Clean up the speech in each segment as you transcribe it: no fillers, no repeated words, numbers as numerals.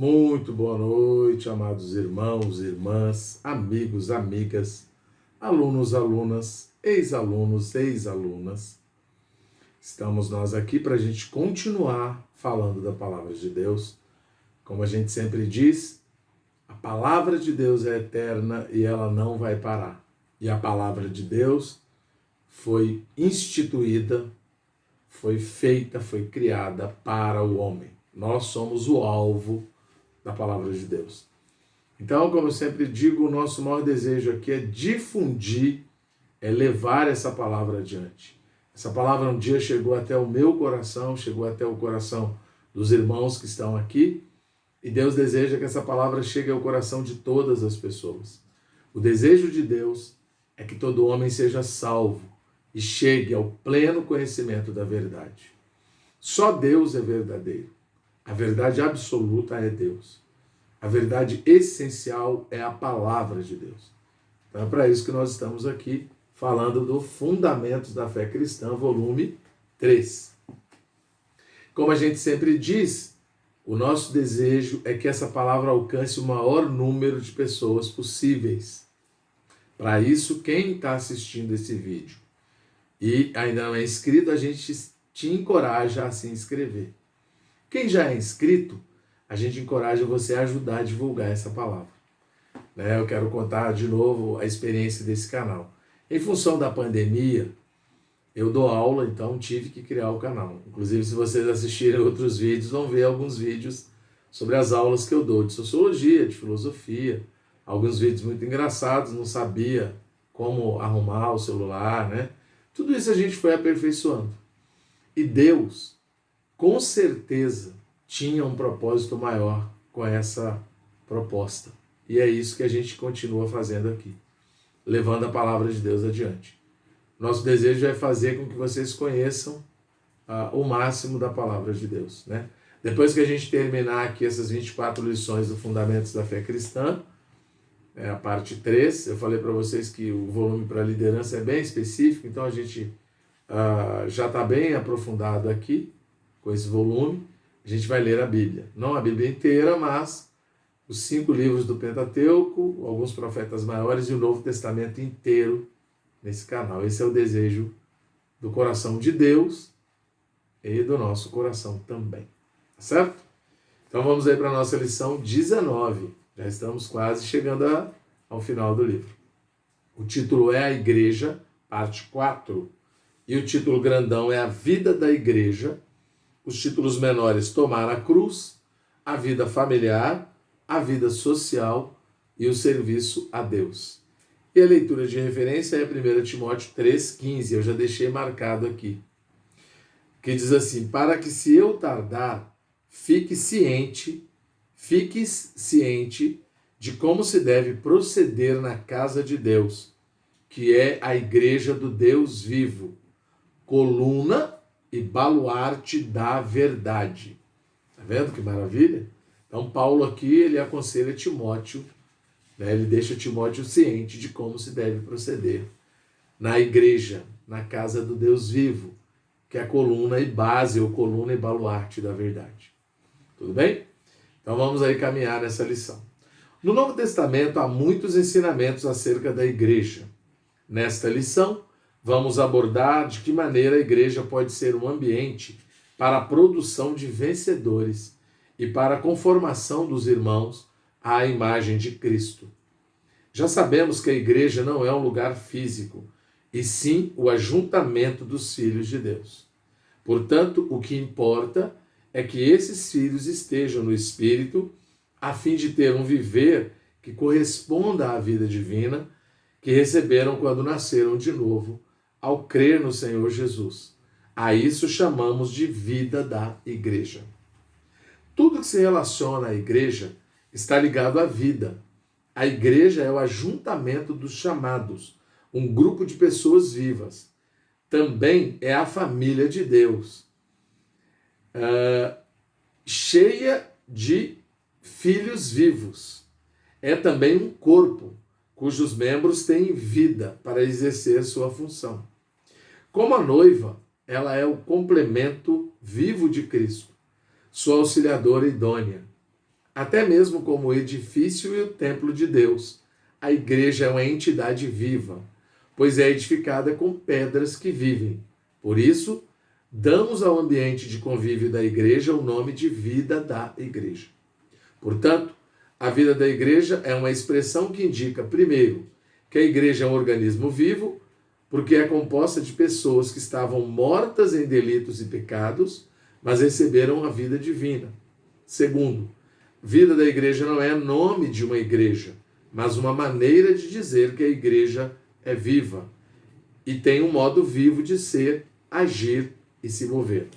Muito boa noite, amados irmãos, irmãs, amigos, amigas, alunos, alunas, ex-alunos, ex-alunas. Estamos nós aqui para a gente continuar falando da palavra de Deus. Como a gente sempre diz, a palavra de Deus é eterna e ela não vai parar. E a palavra de Deus foi instituída, foi feita, foi criada para o homem. Nós somos o alvo da palavra de Deus. Então, como eu sempre digo, o nosso maior desejo aqui é difundir, é levar essa palavra adiante. Essa palavra um dia chegou até o meu coração, chegou até o coração dos irmãos que estão aqui, e Deus deseja que essa palavra chegue ao coração de todas as pessoas. O desejo de Deus é que todo homem seja salvo e chegue ao pleno conhecimento da verdade. Só Deus é verdadeiro. A verdade absoluta é Deus. A verdade essencial é a palavra de Deus. Então é para isso que nós estamos aqui falando do Fundamentos da Fé Cristã, volume 3. Como a gente sempre diz, o nosso desejo é que essa palavra alcance o maior número de pessoas possíveis. Para isso, quem está assistindo esse vídeo e ainda não é inscrito, a gente te encoraja a se inscrever. Quem já é inscrito, a gente encoraja você a ajudar a divulgar essa palavra. Eu quero contar de novo a experiência desse canal. Em função da pandemia, eu dou aula, então tive que criar o canal. Inclusive, se vocês assistirem outros vídeos, vão ver alguns vídeos sobre as aulas que eu dou de sociologia, de filosofia. Alguns vídeos muito engraçados, não sabia como arrumar o celular, né? Tudo isso a gente foi aperfeiçoando. E Deus, com certeza, tinha um propósito maior com essa proposta. E é isso que a gente continua fazendo aqui, levando a palavra de Deus adiante. Nosso desejo é fazer com que vocês conheçam o máximo da palavra de Deus, né? Depois que a gente terminar aqui essas 24 lições do Fundamentos da Fé Cristã, a parte 3, eu falei para vocês que o volume para liderança é bem específico, então a gente já está bem aprofundado aqui com esse volume. A gente vai ler a Bíblia. Não a Bíblia inteira, mas os 5 livros do Pentateuco, alguns profetas maiores e o Novo Testamento inteiro nesse canal. Esse é o desejo do coração de Deus e do nosso coração também. Tá certo? Então vamos aí para a nossa lição 19. Já estamos quase chegando ao final do livro. O título é A Igreja, parte 4. E o título grandão é A Vida da Igreja. Os títulos menores, Tomar a Cruz, A Vida Familiar, A Vida Social e o Serviço a Deus. E a leitura de referência é 1 Timóteo 3,15, eu já deixei marcado aqui, que diz assim: para que se eu tardar, fiques ciente de como se deve proceder na casa de Deus, que é a igreja do Deus vivo, coluna e baluarte da verdade. Tá vendo que maravilha? Então Paulo aqui, ele aconselha Timóteo, ele deixa Timóteo ciente de como se deve proceder na igreja, na casa do Deus vivo, que é a coluna e base, ou coluna e baluarte da verdade. Tudo bem? Então vamos aí caminhar nessa lição. No Novo Testamento há muitos ensinamentos acerca da igreja. Nesta lição, vamos abordar de que maneira a igreja pode ser um ambiente para a produção de vencedores e para a conformação dos irmãos à imagem de Cristo. Já sabemos que a igreja não é um lugar físico, e sim o ajuntamento dos filhos de Deus. Portanto, o que importa é que esses filhos estejam no Espírito, a fim de ter um viver que corresponda à vida divina que receberam quando nasceram de novo, ao crer no Senhor Jesus. A isso chamamos de vida da igreja. Tudo que se relaciona à igreja está ligado à vida. A igreja é o ajuntamento dos chamados, um grupo de pessoas vivas. Também é a família de Deus, cheia de filhos vivos. É também um corpo, cujos membros têm vida para exercer sua função. Como a noiva, ela é o complemento vivo de Cristo, sua auxiliadora idônea. até mesmo como o edifício e o templo de Deus. A igreja é uma entidade viva, pois é edificada com pedras que vivem. Por isso, damos ao ambiente de convívio da igreja o nome de vida da igreja. Portanto, a vida da igreja é uma expressão que indica, primeiro, que a igreja é um organismo vivo, porque é composta de pessoas que estavam mortas em delitos e pecados, mas receberam a vida divina. Segundo, vida da igreja não é nome de uma igreja, mas uma maneira de dizer que a igreja é viva e tem um modo vivo de ser, agir e se mover.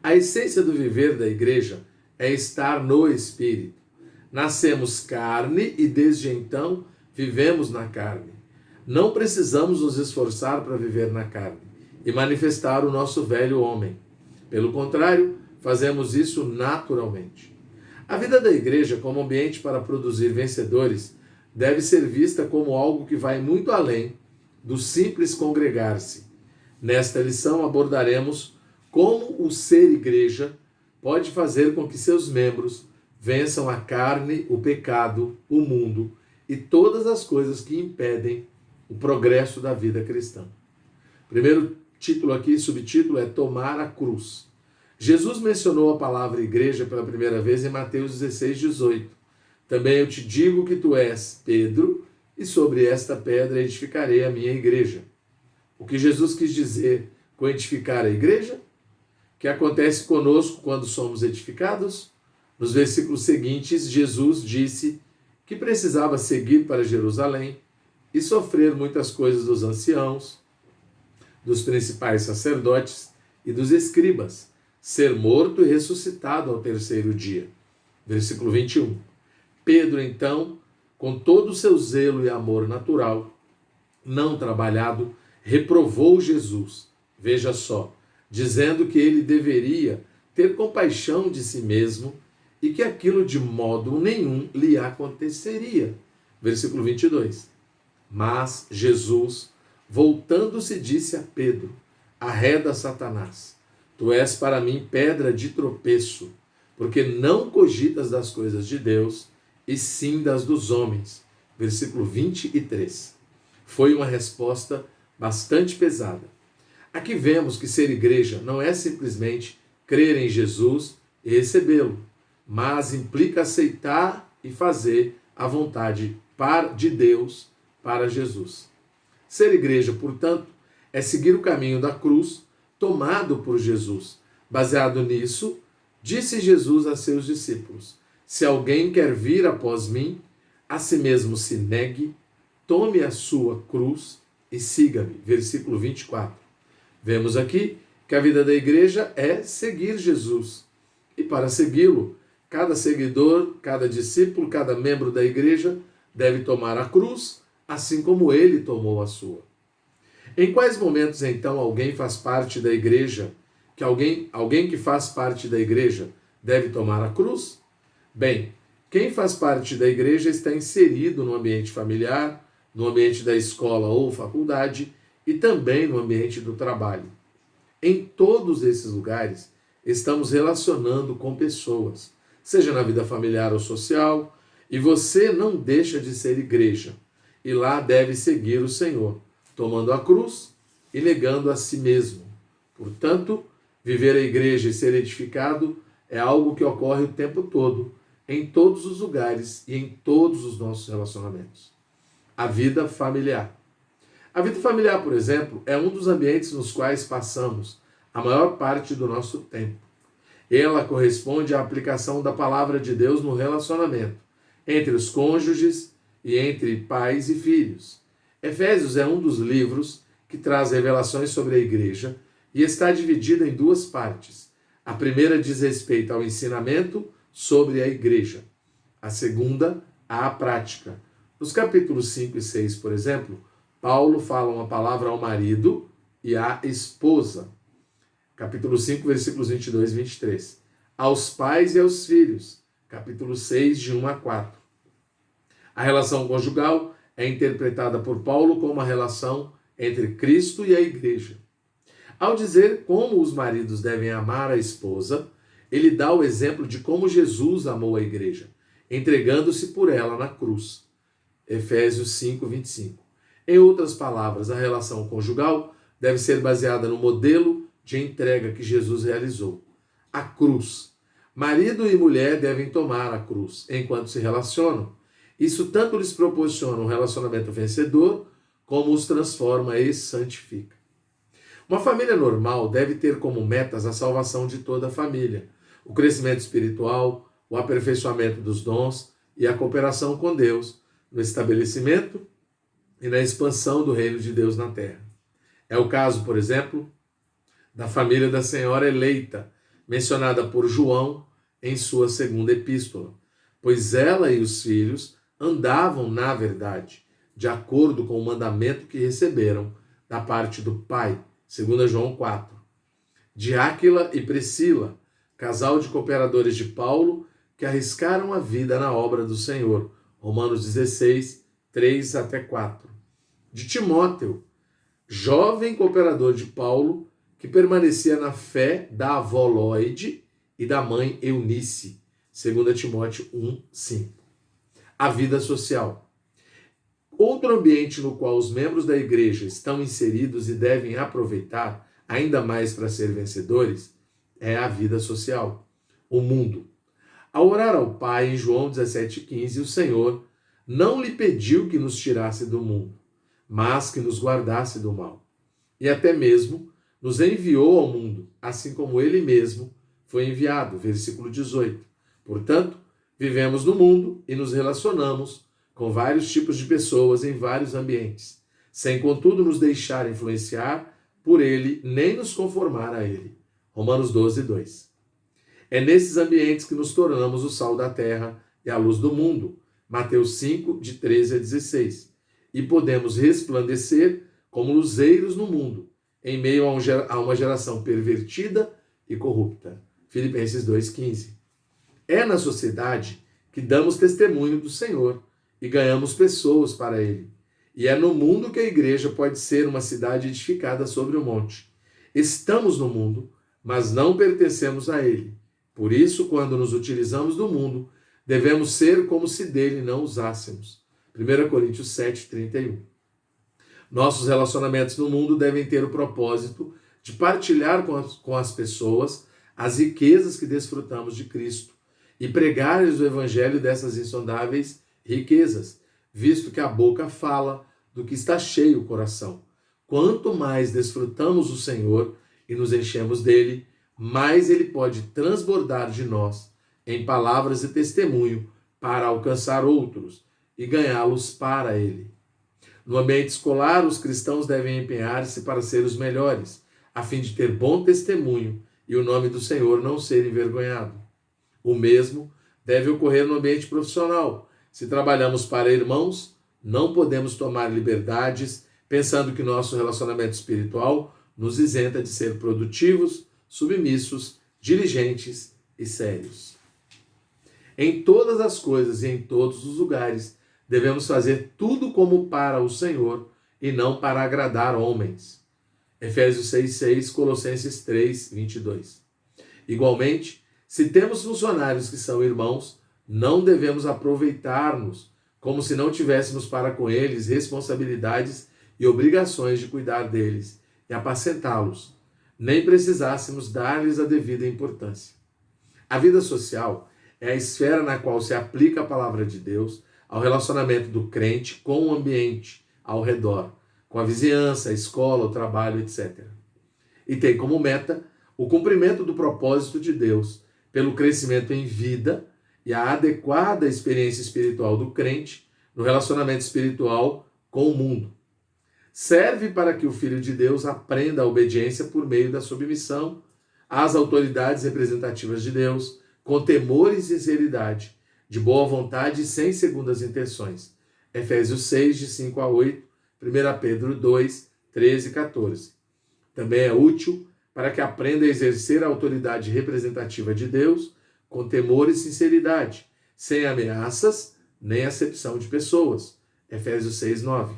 A essência do viver da igreja é estar no Espírito. Nascemos carne e desde então vivemos na carne. Não precisamos nos esforçar para viver na carne e manifestar o nosso velho homem. Pelo contrário, fazemos isso naturalmente. A vida da igreja, como ambiente para produzir vencedores, deve ser vista como algo que vai muito além do simples congregar-se. Nesta lição abordaremos como o ser igreja pode fazer com que seus membros vençam a carne, o pecado, o mundo e todas as coisas que impedem o progresso da vida cristã. Primeiro título aqui, subtítulo, é Tomar a Cruz. Jesus mencionou a palavra igreja pela primeira vez em Mateus 16, 18. Também eu te digo que tu és Pedro, e sobre esta pedra edificarei a minha igreja. O que Jesus quis dizer com edificar a igreja? O que acontece conosco quando somos edificados? Nos versículos seguintes, Jesus disse que precisava seguir para Jerusalém e sofrer muitas coisas dos anciãos, dos principais sacerdotes e dos escribas, ser morto e ressuscitado ao terceiro dia. Versículo 21. Pedro, então, com todo o seu zelo e amor natural, não trabalhado, reprovou Jesus, veja só, dizendo que ele deveria ter compaixão de si mesmo e que aquilo de modo nenhum lhe aconteceria. Versículo 22. Mas Jesus, voltando-se, disse a Pedro: arreda, Satanás, tu és para mim pedra de tropeço, porque não cogitas das coisas de Deus, e sim das dos homens. Versículo 23. Foi uma resposta bastante pesada. Aqui vemos que ser igreja não é simplesmente crer em Jesus e recebê-lo, mas implica aceitar e fazer a vontade de Deus para Jesus. Ser igreja, portanto, é seguir o caminho da cruz tomado por Jesus. Baseado nisso, disse Jesus a seus discípulos: se alguém quer vir após mim, a si mesmo se negue, tome a sua cruz e siga-me. Versículo 24. Vemos aqui que a vida da igreja é seguir Jesus. E para segui-lo, cada seguidor, cada discípulo, cada membro da igreja deve tomar a cruz, assim como ele tomou a sua. Em quais momentos, então, alguém faz parte da igreja, alguém que faz parte da igreja deve tomar a cruz? Bem, quem faz parte da igreja está inserido no ambiente familiar, no ambiente da escola ou faculdade e também no ambiente do trabalho. Em todos esses lugares, estamos relacionando com pessoas, seja na vida familiar ou social, e você não deixa de ser igreja. E lá deve seguir o Senhor, tomando a cruz e negando a si mesmo. Portanto, viver a igreja e ser edificado é algo que ocorre o tempo todo, em todos os lugares e em todos os nossos relacionamentos. A vida familiar. A vida familiar, por exemplo, é um dos ambientes nos quais passamos a maior parte do nosso tempo. Ela corresponde à aplicação da palavra de Deus no relacionamento entre os cônjuges e entre pais e filhos. Efésios é um dos livros que traz revelações sobre a igreja e está dividida em duas partes. A primeira diz respeito ao ensinamento sobre a igreja. A segunda, à prática. Nos capítulos 5 e 6, por exemplo, Paulo fala uma palavra ao marido e à esposa. Capítulo 5, versículos 22 e 23. Aos pais e aos filhos. Capítulo 6, de 1 a 4. A relação conjugal é interpretada por Paulo como uma relação entre Cristo e a igreja. Ao dizer como os maridos devem amar a esposa, ele dá o exemplo de como Jesus amou a igreja, entregando-se por ela na cruz. Efésios 5, 25. Em outras palavras, a relação conjugal deve ser baseada no modelo de entrega que Jesus realizou. A cruz. Marido e mulher devem tomar a cruz enquanto se relacionam. Isso tanto lhes proporciona um relacionamento vencedor, como os transforma e santifica. Uma família normal deve ter como metas a salvação de toda a família, o crescimento espiritual, o aperfeiçoamento dos dons e a cooperação com Deus no estabelecimento e na expansão do reino de Deus na terra. É o caso, por exemplo, da família da Senhora eleita, mencionada por João em sua segunda epístola, pois ela e os filhos andavam na verdade, de acordo com o mandamento que receberam da parte do Pai, 2 João 4. De Áquila e Priscila, casal de cooperadores de Paulo que arriscaram a vida na obra do Senhor, Romanos 16, 3 até 4. De Timóteo, jovem cooperador de Paulo, que permanecia na fé da avó Lóide e da mãe Eunice, 2 Timóteo 1, 5. A vida social. Outro ambiente no qual os membros da igreja estão inseridos e devem aproveitar, ainda mais para ser vencedores, é a vida social, o mundo. Ao orar ao Pai em João 17,15, o Senhor não lhe pediu que nos tirasse do mundo, mas que nos guardasse do mal. E até mesmo nos enviou ao mundo, assim como ele mesmo foi enviado. Versículo 18. Portanto, vivemos no mundo e nos relacionamos com vários tipos de pessoas em vários ambientes, sem contudo nos deixar influenciar por ele, nem nos conformar a ele. Romanos 12, 2. É nesses ambientes que nos tornamos o sal da terra e a luz do mundo. Mateus 5, de 13 a 16. E podemos resplandecer como luzeiros no mundo, em meio a uma geração pervertida e corrupta. Filipenses 2,15. É na sociedade que damos testemunho do Senhor e ganhamos pessoas para Ele. E é no mundo que a igreja pode ser uma cidade edificada sobre o monte. Estamos no mundo, mas não pertencemos a Ele. Por isso, quando nos utilizamos do mundo, devemos ser como se dele não usássemos. 1 Coríntios 7, 31. Nossos relacionamentos no mundo devem ter o propósito de partilhar com as pessoas as riquezas que desfrutamos de Cristo e pregar-lhes o evangelho dessas insondáveis riquezas, visto que a boca fala do que está cheio o coração. Quanto mais desfrutamos o Senhor e nos enchemos dele, mais ele pode transbordar de nós em palavras e testemunho para alcançar outros e ganhá-los para ele. No ambiente escolar, os cristãos devem empenhar-se para ser os melhores, a fim de ter bom testemunho e o nome do Senhor não ser envergonhado. O mesmo deve ocorrer no ambiente profissional. Se trabalhamos para irmãos, não podemos tomar liberdades pensando que nosso relacionamento espiritual nos isenta de ser produtivos, submissos, diligentes e sérios. Em todas as coisas e em todos os lugares, devemos fazer tudo como para o Senhor e não para agradar homens. Efésios 6,6, Colossenses 3, 22. Igualmente, se temos funcionários que são irmãos, não devemos aproveitar-nos como se não tivéssemos para com eles responsabilidades e obrigações de cuidar deles e apacentá-los, nem precisássemos dar-lhes a devida importância. A vida social é a esfera na qual se aplica a palavra de Deus ao relacionamento do crente com o ambiente ao redor, com a vizinhança, a escola, o trabalho, etc. E tem como meta o cumprimento do propósito de Deus pelo crescimento em vida e a adequada experiência espiritual do crente no relacionamento espiritual com o mundo. Serve para que o Filho de Deus aprenda a obediência por meio da submissão às autoridades representativas de Deus, com temor e sinceridade, de boa vontade e sem segundas intenções. Efésios 6, de 5 a 8, 1 Pedro 2, 13 e 14. Também é útil para que aprenda a exercer a autoridade representativa de Deus com temor e sinceridade, sem ameaças nem acepção de pessoas. Efésios 6, 9.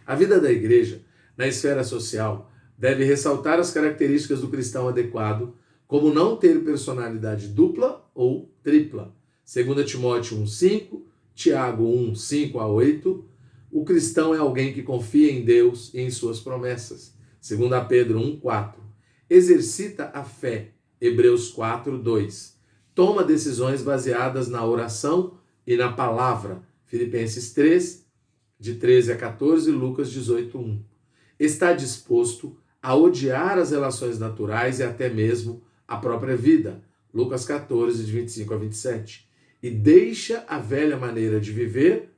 A vida da igreja, na esfera social, deve ressaltar as características do cristão adequado, como não ter personalidade dupla ou tripla. 2 Timóteo 1,5, Tiago 1, 5 a 8. O cristão é alguém que confia em Deus e em suas promessas. 2 Pedro 1, 4. Exercita a fé. Hebreus 4, 2. Toma decisões baseadas na oração e na palavra. Filipenses 3, de 13 a 14, Lucas 18, 1. Está disposto a odiar as relações naturais e até mesmo a própria vida. Lucas 14, de 25 a 27. E deixa a velha maneira de viver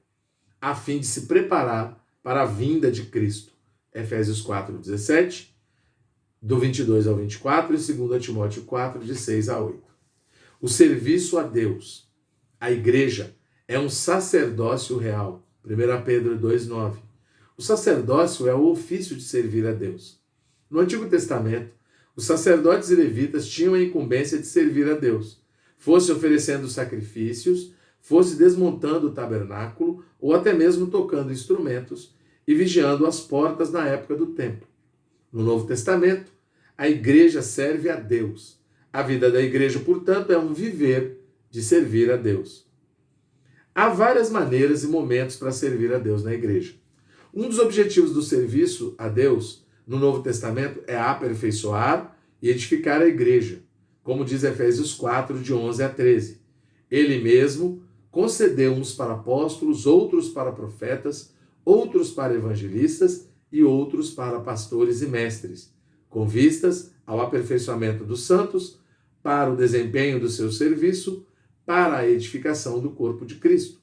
a fim de se preparar para a vinda de Cristo. Efésios 4, 17, do 22 ao 24 e 2 Timóteo 4, de 6 a 8. O serviço a Deus, a igreja, é um sacerdócio real. 1 Pedro 2, 9. O sacerdócio é o ofício de servir a Deus. No Antigo Testamento, os sacerdotes e levitas tinham a incumbência de servir a Deus, fosse oferecendo sacrifícios, fosse desmontando o tabernáculo ou até mesmo tocando instrumentos e vigiando as portas na época do templo. No Novo Testamento, a igreja serve a Deus. A vida da igreja, portanto, é um viver de servir a Deus. Há várias maneiras e momentos para servir a Deus na igreja. Um dos objetivos do serviço a Deus no Novo Testamento é aperfeiçoar e edificar a igreja, como diz Efésios 4, de 11 a 13. Ele mesmo concedeu uns para apóstolos, outros para profetas, outros para evangelistas e outros para pastores e mestres, com vistas ao aperfeiçoamento dos santos, para o desempenho do seu serviço, para a edificação do corpo de Cristo,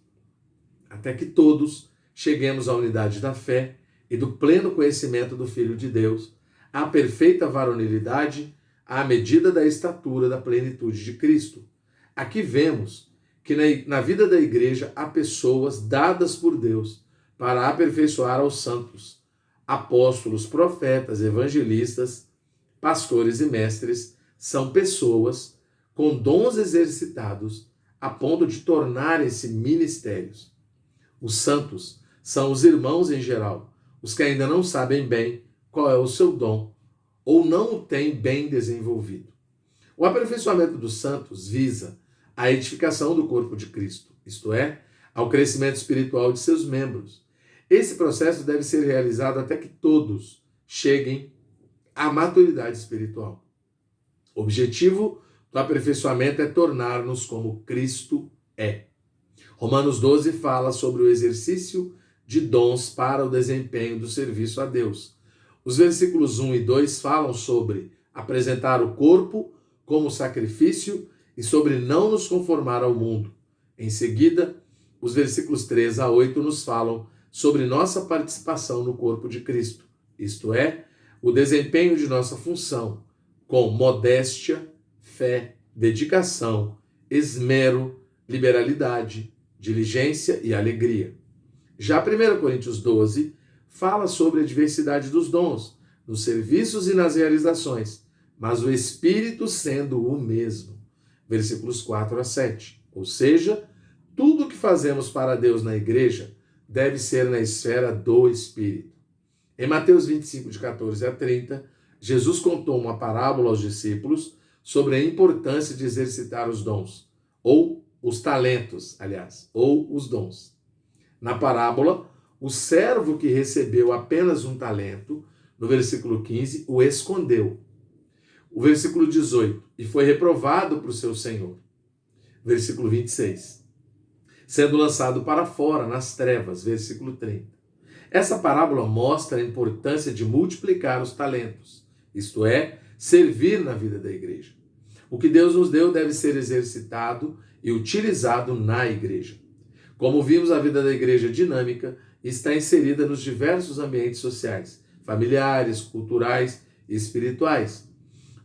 até que todos cheguemos à unidade da fé e do pleno conhecimento do Filho de Deus, à perfeita varonilidade, à medida da estatura da plenitude de Cristo. Aqui vemos que na vida da igreja há pessoas dadas por Deus para aperfeiçoar aos santos, apóstolos, profetas, evangelistas, pastores e mestres, são pessoas com dons exercitados a ponto de tornarem-se ministérios. Os santos são os irmãos em geral, os que ainda não sabem bem qual é o seu dom ou não o têm bem desenvolvido. O aperfeiçoamento dos santos visa a edificação do corpo de Cristo, isto é, ao crescimento espiritual de seus membros. Esse processo deve ser realizado até que todos cheguem à maturidade espiritual. O objetivo do aperfeiçoamento é tornar-nos como Cristo é. Romanos 12 fala sobre o exercício de dons para o desempenho do serviço a Deus. Os versículos 1 e 2 falam sobre apresentar o corpo como sacrifício e sobre não nos conformar ao mundo. Em seguida, os versículos 3 a 8 nos falam sobre nossa participação no corpo de Cristo, isto é, o desempenho de nossa função com modéstia, fé, dedicação, esmero, liberalidade, diligência e alegria. Já 1 Coríntios 12 fala sobre a diversidade dos dons, nos serviços e nas realizações, mas o Espírito sendo o mesmo. Versículos 4 a 7. Ou seja, tudo o que fazemos para Deus na igreja deve ser na esfera do Espírito. Em Mateus 25, de 14 a 30, Jesus contou uma parábola aos discípulos sobre a importância de exercitar os dons, ou os talentos, aliás, ou os dons. Na parábola, o servo que recebeu apenas um talento, no versículo 15, o escondeu. O versículo 18, e foi reprovado por seu senhor. Versículo 26, sendo lançado para fora, nas trevas. Versículo 30. Essa parábola mostra a importância de multiplicar os talentos, isto é, servir na vida da igreja. O que Deus nos deu deve ser exercitado e utilizado na igreja. Como vimos, a vida da igreja é dinâmica e está inserida nos diversos ambientes sociais, familiares, culturais e espirituais.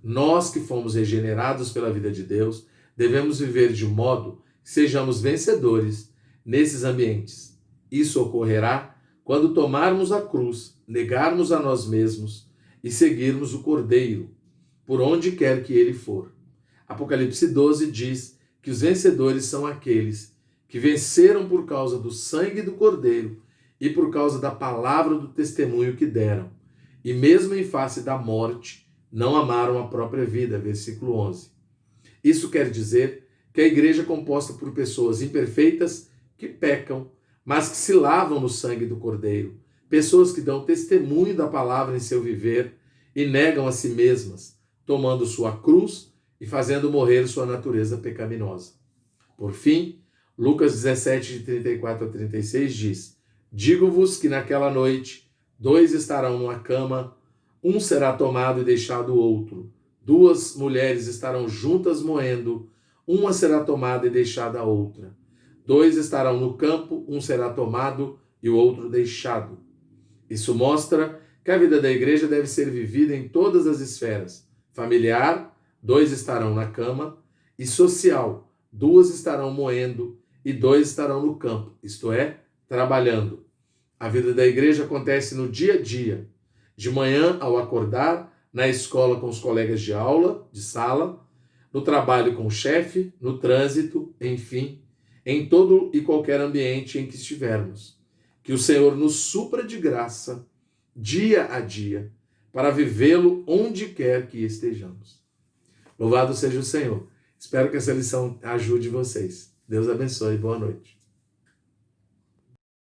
Nós que fomos regenerados pela vida de Deus, devemos viver de modo que sejamos vencedores nesses ambientes. Isso ocorrerá quando tomarmos a cruz, negarmos a nós mesmos e seguirmos o Cordeiro, por onde quer que ele for. Apocalipse 12 diz que os vencedores são aqueles que venceram por causa do sangue do Cordeiro e por causa da palavra do testemunho que deram. E mesmo em face da morte, não amaram a própria vida, versículo 11. Isso quer dizer que a igreja é composta por pessoas imperfeitas que pecam, mas que se lavam no sangue do Cordeiro, pessoas que dão testemunho da palavra em seu viver e negam a si mesmas, tomando sua cruz e fazendo morrer sua natureza pecaminosa. Por fim, Lucas 17, de 34 a 36 diz: digo-vos que naquela noite 2 estarão numa cama, um será tomado e deixado o outro. 2 mulheres estarão juntas moendo, uma será tomada e deixada a outra. 2 estarão no campo, um será tomado e o outro deixado. Isso mostra que a vida da igreja deve ser vivida em todas as esferas. Familiar, 2 estarão na cama, e social, 2 estarão moendo e 2 estarão no campo, isto é, trabalhando. A vida da igreja acontece no dia a dia, de manhã ao acordar, na escola com os colegas de aula, de sala, no trabalho com o chefe, no trânsito, enfim, em todo e qualquer ambiente em que estivermos. Que o Senhor nos supra de graça, dia a dia, para vivê-lo onde quer que estejamos. Louvado seja o Senhor. Espero que essa lição ajude vocês. Deus abençoe. Boa noite.